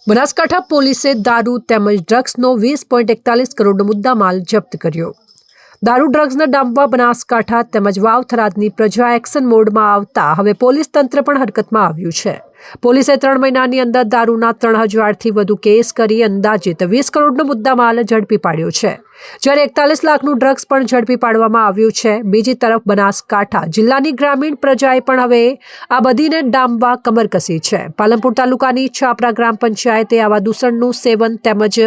બનાસકાંઠા પોલીસે દારૂ તેમજ ડ્રગ્સનો 20.41 કરોડનો મુદ્દામાલ જપ્ત કર્યો. દારૂ ડ્રગ્સને ડામવા બનાસકાંઠા તેમજ વાવ થરાદની પ્રજા એક્શન મોડમાં આવતા હવે પોલીસ તંત્ર પણ હરકતમાં આવ્યું છે. પોલીસે 3 મહિનાની અંદર દારૂના 3000થી વધુ કેસ કરી અંદાજિત 20 કરોડનો મુદ્દામાલ ઝડપી પાડ્યો છે, જ્યારે 41 લાખનું ડ્રગ્સ પણ ઝડપી પાડવામાં આવ્યું છે. બીજી તરફ બનાસકાંઠા જિલ્લાની ગ્રામીણ પ્રજાએ પણ હવે આ બધીને ડામવા કમર કસી છે. પાલનપુર તાલુકાની છાપરા ગ્રામ પંચાયતે આવા દૂષણનું સેવન તેમજ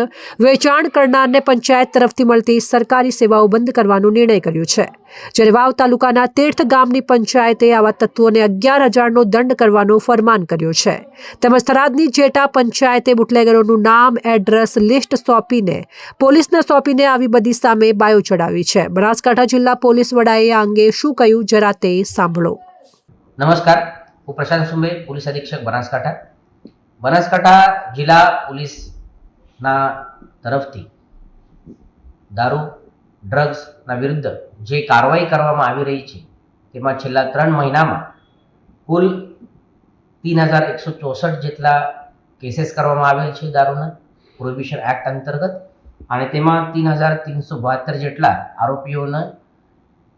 વેચાણ કરનારને પંચાયત તરફથી મળતી સરકારી સેવાઓ બંધ કરવાનો નિર્ણય કર્યો છે, જ્યારે વાવ તાલુકાના તીર્થ ગામની પંચાયતે આવા તત્વોને 11,000નો દંડ કરવાનો ફરમાન કર્યો છે. તેમજ થરાદની જેટા પંચાયતે બુટલેગરોનું નામ, એડ્રેસ લિસ્ટ પોલીસને સોંપીને આવી બધી સામે બાયો ચડાવી છે. બનાસકાંઠા જિલ્લા પોલીસ વડાએ આ અંગે શું કહ્યું, જરા તે સાંભળો. નમસ્કાર, હું પ્રશાંત સુંબે, પોલીસ અધિક્ષક બનાસકાંઠા જિલ્લા પોલીસના તરફથી દારૂ ડ્રગ્સના વિરુદ્ધ જે કાર્યવાહી કરવામાં આવી રહી છે તેમાં છેલ્લા 3 મહિનામાં કુલ 3164 જેટલા કેસીસ કરવામાં આવેલ છે દારૂના પ્રોહિબિશન એક્ટ અંતર્ગત, અને તેમાં 3372 જેટલા આરોપીઓને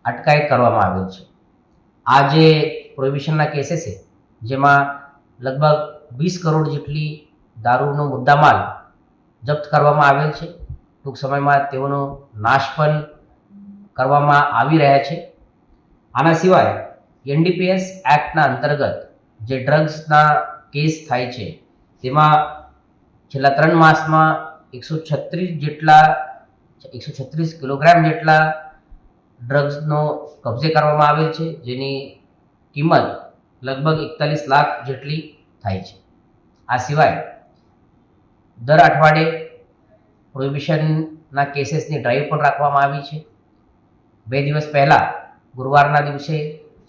અટકાયત કરવામાં આવેલ છે. આ જે પ્રોહિબિશનના કેસીસ છે જેમાં લગભગ 20 કરોડ જેટલી દારૂનો મુદ્દામાલ જપ્ત કરવામાં આવેલ છે. ટૂંક સમયમાં તેઓનો નાશ પણ કરવામાં આવી રહ્યા છે. આના સિવાય NDPS એક્ટના અંતર્ગત જે ડ્રગ્સના કેસ થાય છે તેમાં છેલ્લા 3 માસમાં 136 કિલોગ્રામ જેટલા ડ્રગ્સનો કબજે કરવામાં આવેલ છે, જેની કિંમત લગભગ 41 લાખ જેટલી થાય છે. આ સિવાય દર અઠવાડિયે પ્રોહિબિશનના કેસીસની ડ્રાઈવ પણ રાખવામાં આવી છે. 2 દિવસ પહેલાં ગુરુવારના દિવસે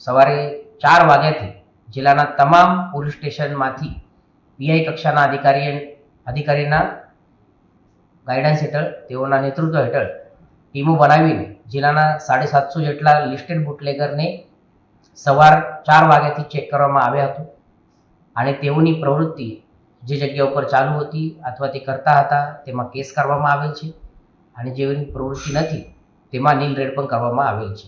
સવારે 4 વાગ્યાથી જિલ્લાના તમામ પોલીસ સ્ટેશનમાંથી PI કક્ષાના અધિકારીના ગાઈડન્સ હેઠળ, તેઓના નેતૃત્વ હેઠળ ટીમો બનાવીને જિલ્લાના 750 જેટલા લિસ્ટેડ બુટલેગરને સવાર 4 વાગ્યાથી ચેક કરવામાં આવ્યા હતું, અને તેઓની પ્રવૃત્તિ જે જગ્યા ઉપર ચાલુ હતી અથવા તે કરતા હતા તેમાં કેસ કરવામાં આવેલ છે, અને જેઓની પ્રવૃત્તિ નથી તેમાં નીલ રેડ પણ કરવામાં આવેલ છે.